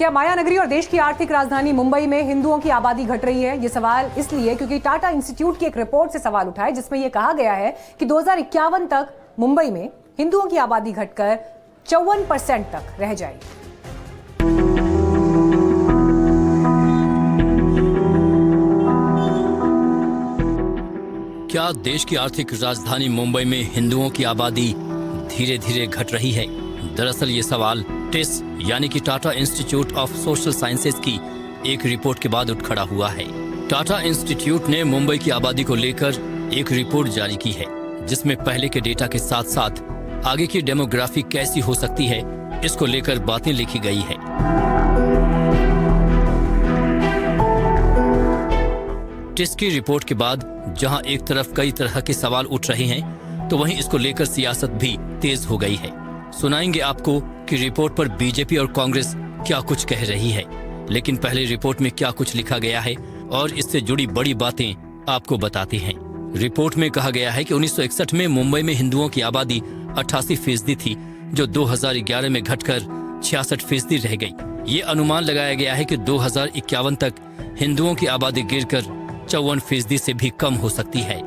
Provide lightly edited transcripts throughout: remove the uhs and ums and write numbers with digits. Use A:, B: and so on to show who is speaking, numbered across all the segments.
A: क्या माया नगरी और देश की आर्थिक राजधानी मुंबई में हिंदुओं की आबादी घट रही है? ये सवाल इसलिए क्योंकि टाटा इंस्टीट्यूट की एक रिपोर्ट से सवाल उठा है, जिसमें यह कहा गया है कि 2051 तक मुंबई में हिंदुओं की आबादी घटकर 54% तक रह जाएगी।
B: क्या देश की आर्थिक राजधानी मुंबई में हिंदुओं की आबादी धीरे धीरे घट रही है? दरअसल ये सवाल टिस यानी कि Tata institute of social sciences की एक रिपोर्ट के बाद उठ खड़ा हुआ है। टाटा इंस्टीट्यूट ने मुंबई की आबादी को लेकर एक रिपोर्ट जारी की है, जिसमें पहले के डेटा के साथ साथ आगे की डेमोग्राफी कैसी हो सकती है, इसको लेकर बातें लिखी गई है। टिस की रिपोर्ट के बाद जहां एक तरफ कई तरह के सवाल उठ रहे हैं, तो वहीं इसको लेकर सियासत भी तेज हो गई है। सुनाएंगे आपको कि रिपोर्ट पर बीजेपी और कांग्रेस क्या कुछ कह रही है, लेकिन पहले रिपोर्ट में क्या कुछ लिखा गया है और इससे जुड़ी बड़ी बातें आपको बताते हैं। रिपोर्ट में कहा गया है कि 1961 में मुंबई में हिंदुओं की आबादी 88% थी, जो 2011 में घटकर 66% रह गई। ये अनुमान लगाया गया है कि 2051 तक हिंदुओं की आबादी गिरकर 54% से भी कम हो सकती है।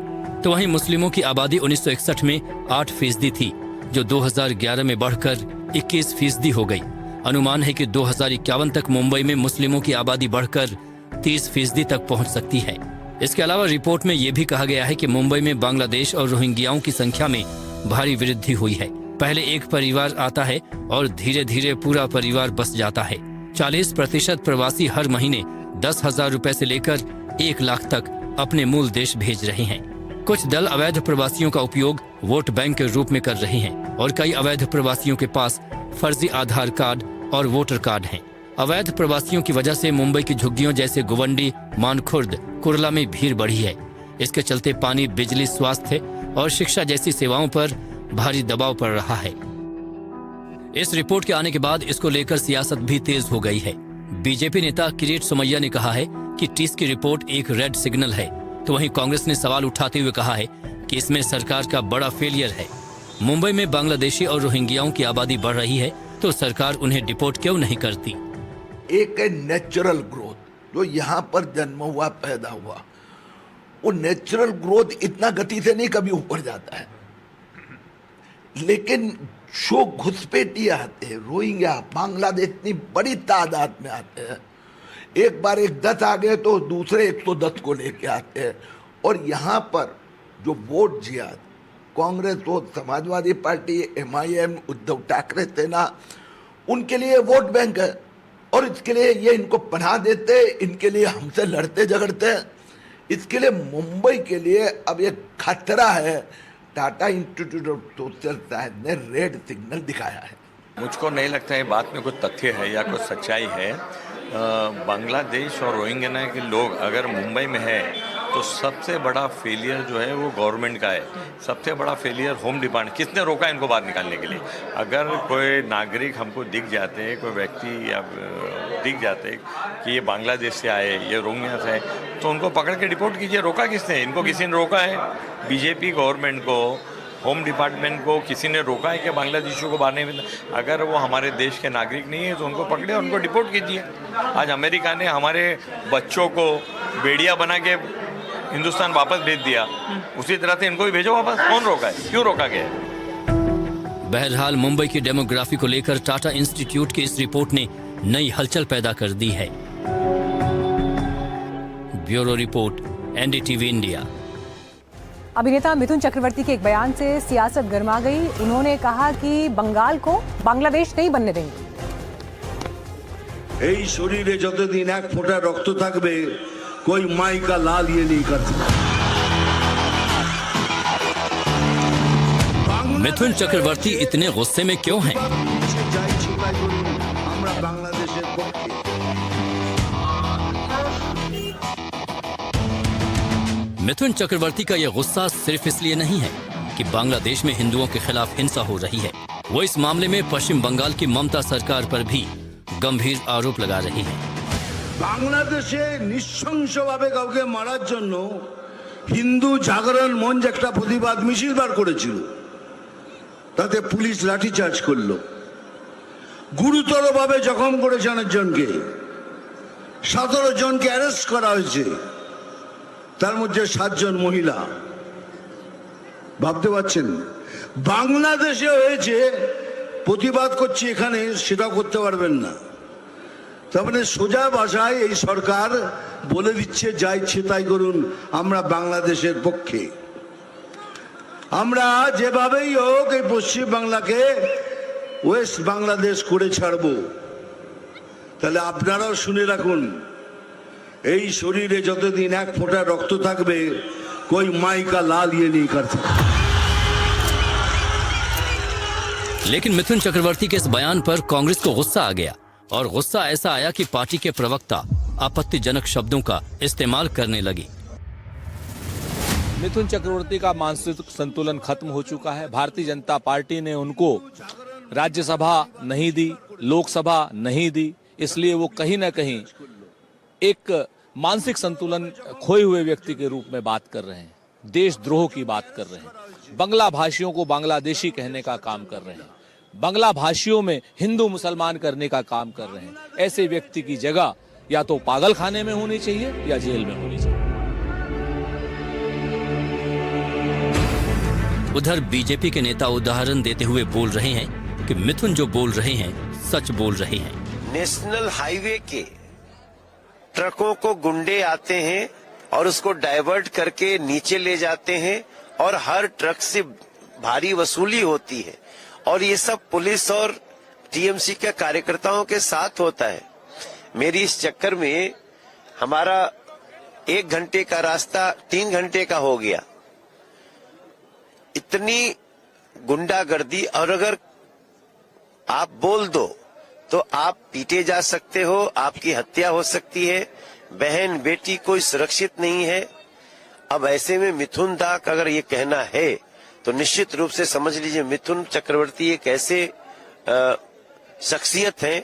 B: तो वहीं मुस्लिमों की आबादी 1961 में 8% थी, जो 2011 में बढ़कर 21% हो गई। अनुमान है कि 2051 तक मुंबई में मुस्लिमों की आबादी बढ़कर 30% तक पहुंच सकती है। इसके अलावा रिपोर्ट में यह भी कहा गया है कि मुंबई में बांग्लादेश और रोहिंग्याओं की संख्या में भारी वृद्धि हुई है। पहले एक परिवार आता है और धीरे धीरे पूरा परिवार बस जाता है। 40% प्रवासी हर महीने 10,000 रुपए से लेकर 1 लाख तक अपने मूल देश भेज रहे हैं। कुछ दल अवैध प्रवासियों का उपयोग वोट बैंक के रूप में कर रहे हैं और कई अवैध प्रवासियों के पास फर्जी आधार कार्ड और वोटर कार्ड हैं। अवैध प्रवासियों की वजह से मुंबई की झुग्गियों जैसे गुवंडी, मानखुर्द, कुर्ला में भीड़ बढ़ी है। इसके चलते पानी, बिजली, स्वास्थ्य और शिक्षा जैसी सेवाओं पर भारी दबाव पड़ रहा है। इस रिपोर्ट के आने के बाद इसको लेकर सियासत भी तेज हो गई है। बीजेपी नेता किरीट सोमैया ने कहा है कि टिस की रिपोर्ट एक रेड सिग्नल है, तो वहीं कांग्रेस ने सवाल उठाते हुए कहा है कि इसमें सरकार का बड़ा फेलियर है। मुंबई में बांग्लादेशी और रोहिंग्याओं की आबादी बढ़ रही है, तो सरकार उन्हें डिपोर्ट क्यों नहीं करती?
C: एक है नेचुरल ग्रोथ, जो यहाँ पर जन्म हुआ, पैदा हुआ, वो नेचुरल ग्रोथ इतना गति से नहीं कभी ऊपर जाता है। लेकिन जो घुसपैठिए आते हैं, रोहिंग्या, बांग्लादेश, इतनी बड़ी तादाद में आते हैं, एक बार 10 आ गए तो दूसरे 110 को लेके आते हैं। और यहाँ पर जो वोट जिहाद, कांग्रेस हो, समाजवादी पार्टी, MIM, उद्धव ठाकरे सेना, उनके लिए वोट बैंक है और इसके लिए ये इनको पनाह देते, इनके लिए हमसे लड़ते झगड़ते हैं। इसके लिए मुंबई के लिए अब एक खतरा है। Tata institute of social science ने रेड सिग्नल दिखाया है।
D: मुझको नहीं लगता है बात में कुछ तथ्य है या कुछ सच्चाई है। बांग्लादेश और रोहिंग्या के लोग अगर मुंबई में है तो सबसे बड़ा फेलियर जो है वो गवर्नमेंट का है। सबसे बड़ा फेलियर होम डिपार्टमेंट, किसने रोका इनको बाहर निकालने के लिए? अगर कोई नागरिक हमको दिख जाते हैं, कोई व्यक्ति या दिख जाते हैं कि ये बांग्लादेश से आए, ये रोहिंग्या से आए, तो उनको पकड़ के डिपोर्ट कीजिए। रोका किसने? इनको किसी ने रोका है? बीजेपी गवर्नमेंट को, होम डिपार्टमेंट को किसी ने रोका है कि बांग्लादेशियों को बाहर नहीं? अगर वो हमारे देश के नागरिक नहीं है तो उनको पकड़े, उनको डिपोर्ट कीजिए। आज अमेरिका ने हमारे बच्चों को बेड़िया बना के हिंदुस्तान वापस भेज दिया, उसी तरह से इनको भी भेजो वापस। कौन रोका है? क्यों रोका गया?
B: बहरहाल मुंबई की डेमोग्राफी को लेकर टाटा इंस्टीट्यूट की इस रिपोर्ट ने नई हलचल पैदा कर दी है। Bureau report, NDTV India.
A: अभिनेता मिथुन चक्रवर्ती के एक बयान से सियासत गर्मा गई। उन्होंने कहा कि बंगाल को बांग्लादेश नहीं बनने देंगे।
E: এই শরীরে যতদিন এক ফোঁটা রক্ত থাকবে कोई माई का लाल ये नहीं कर सकता।
B: मिथुन चक्रवर्ती इतने गुस्से में क्यों हैं? मिथुन चक्रवर्ती का यह गुस्सा सिर्फ इसलिए नहीं है कि बांग्लादेश में हिंदुओं के खिलाफ हिंसा हो रही है। वो इस मामले में पश्चिम बंगाल की ममता सरकार पर भी गंभीर आरोप लगा रही है।
E: বাংলাদেশে নৃশংসভাবে কাউকে মারার জন্য হিন্দু জাগরণ মঞ্চ একটা প্রতিবাদ মিছিল বার করেছিল, তাতে পুলিশ লাঠিচার্জ করলো। গুরুতরভাবে জখম করেছে অনেকজনকে, 17 জনকে অ্যারেস্ট করা হয়েছে, তার মধ্যে 7 জন মহিলা। ভাবতে পারছেন বাংলাদেশে হয়েছে, প্রতিবাদ করছি এখানে, সেটাও করতে পারবেন না। তার মানে সোজা ভাষায় এই সরকার বলে দিচ্ছে যা ইচ্ছে তাই করুন, আমরা বাংলাদেশের পক্ষে। আমরা যেভাবেই হোক এই পশ্চিম বাংলাকে ওয়েস্ট বাংলাদেশ করে ছাড়বো। তাহলে আপনারাও শুনে রাখুন, এই শরীরে যতদিন এক ফোঁটা রক্ত থাকবে, कोई माई का लाल ये नहीं कर सकता।
B: लेकिन मिथुन चक्रवर्ती के इस बयान पर कांग्रेस को गुस्सा आ गया, और गुस्सा ऐसा आया कि पार्टी के प्रवक्ता आपत्तिजनक शब्दों का इस्तेमाल करने लगे।
F: मिथुन चक्रवर्ती का मानसिक संतुलन खत्म हो चुका है। भारतीय जनता पार्टी ने उनको राज्यसभा नहीं दी, लोकसभा नहीं दी, इसलिए वो कहीं ना कहीं एक मानसिक संतुलन खोए हुए व्यक्ति के रूप में बात कर रहे हैं, देशद्रोह की बात कर रहे हैं, बंगला भाषियों को बांग्लादेशी कहने का काम कर रहे हैं, बंगला भाषियों में हिंदू मुसलमान करने का काम कर रहे हैं। ऐसे व्यक्ति की जगह या तो पागल खाने में होनी चाहिए या जेल में होनी चाहिए।
B: उधर बीजेपी के नेता उदाहरण देते हुए बोल रहे हैं कि मिथुन जो बोल रहे हैं सच बोल रहे हैं।
G: नेशनल हाईवे के ट्रकों को गुंडे आते हैं और उसको डाइवर्ट करके नीचे ले जाते हैं और हर ट्रक से भारी वसूली होती है, और ये सब पुलिस और टीएमसी के कार्यकर्ताओं के साथ होता है। मेरी इस चक्कर में हमारा 1 घंटे का रास्ता 3 घंटे का हो गया। इतनी गुंडागर्दी, और अगर आप बोल दो तो आप पीटे जा सकते हो, आपकी हत्या हो सकती है, बहन बेटी कोई सुरक्षित नहीं है। अब ऐसे में मिथुन दा का अगर ये कहना है तो निश्चित रूप से समझ लीजिए मिथुन चक्रवर्ती एक ऐसे शख्सियत हैं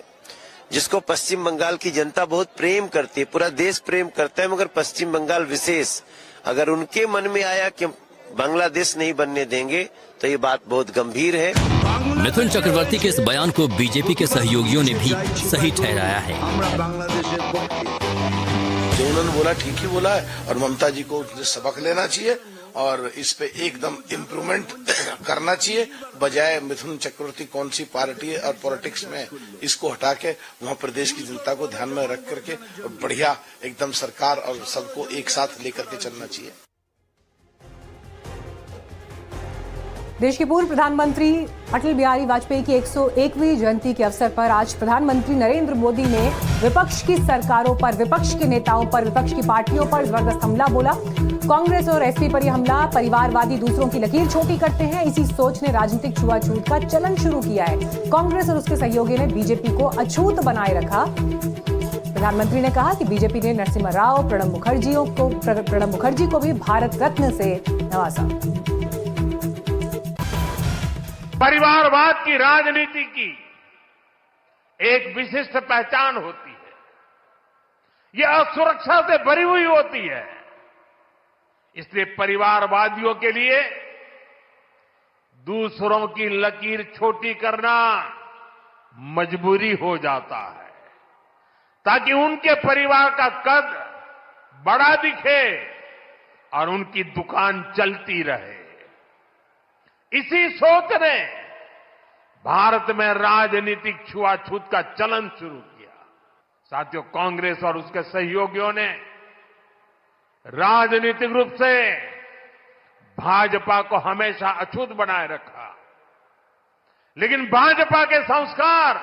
G: जिसको पश्चिम बंगाल की जनता बहुत प्रेम करती है, पूरा देश प्रेम करता है, मगर पश्चिम बंगाल विशेष अगर उनके मन में आया कि बांग्लादेश नहीं बनने देंगे तो ये बात बहुत गंभीर है।
B: मिथुन चक्रवर्ती के इस बयान को बीजेपी के सहयोगियों ने भी सही ठहराया है।
C: जो उन्होंने बोला ठीक ही बोला है, और ममता जी को सबक लेना चाहिए और इस पे एकदम इम्प्रूवमेंट करना चाहिए, बजाय मिथुन चक्रवर्ती कौन सी पार्टी है और पॉलिटिक्स में इसको हटा के वहाँ प्रदेश की जनता को ध्यान में रख करके बढ़िया एकदम सरकार और सबको एक साथ लेकर के चलना चाहिए।
A: देश के पूर्व प्रधानमंत्री अटल बिहारी वाजपेयी की 101वीं जयंती के अवसर पर आज प्रधानमंत्री नरेंद्र मोदी ने विपक्ष की सरकारों पर, विपक्ष के नेताओं पर, विपक्ष की पार्टियों पर जबरदस्त हमला बोला। कांग्रेस और एसपी पर यह हमला परिवारवादी दूसरों की लकीर छोटी करते हैं, इसी सोच ने राजनीतिक छुआछूत का चलन शुरू किया है। कांग्रेस और उसके सहयोगी ने बीजेपी को अछूत बनाए रखा। प्रधानमंत्री ने कहा कि बीजेपी ने नरसिम्हा राव, प्रणब मुखर्जी को भी भारत रत्न से नवाजा।
H: परिवारवाद की राजनीति की एक विशिष्ट पहचान होती है, यह असुरक्षा से भरी हुई होती है। इसलिए परिवारवादियों के लिए दूसरों की लकीर छोटी करना मजबूरी हो जाता है, ताकि उनके परिवार का कद बड़ा दिखे और उनकी दुकान चलती रहे। इसी सोच ने भारत में राजनीतिक छुआछूत का चलन शुरू किया। साथियों, कांग्रेस और उसके सहयोगियों ने राजनीतिक रूप से भाजपा को हमेशा अछूत बनाए रखा, लेकिन भाजपा के संस्कार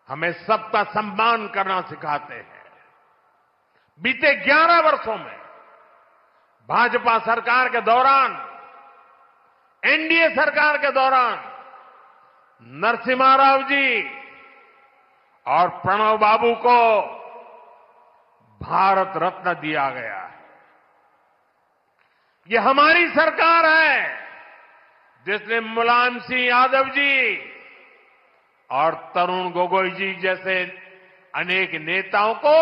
H: हमें सबका सम्मान करना सिखाते हैं। बीते 11 वर्षों में भाजपा सरकार के दौरान, एनडीए सरकार के दौरान नरसिम्हा राव जी और प्रणब बाबू को भारत रत्न दिया गया है। ये हमारी सरकार है जिसने मुलायम सिंह यादव जी और तरुण गोगोई जी जैसे अनेक नेताओं को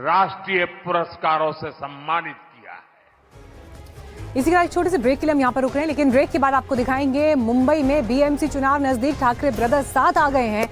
H: राष्ट्रीय पुरस्कारों से सम्मानित किया है।
A: इसी के बाद एक छोटे से ब्रेक के लिए हम यहाँ पर रुक रहे हैं, लेकिन ब्रेक के बाद आपको दिखाएंगे मुंबई में बीएमसी चुनाव नजदीक, ठाकरे ब्रदर्स साथ आ गए हैं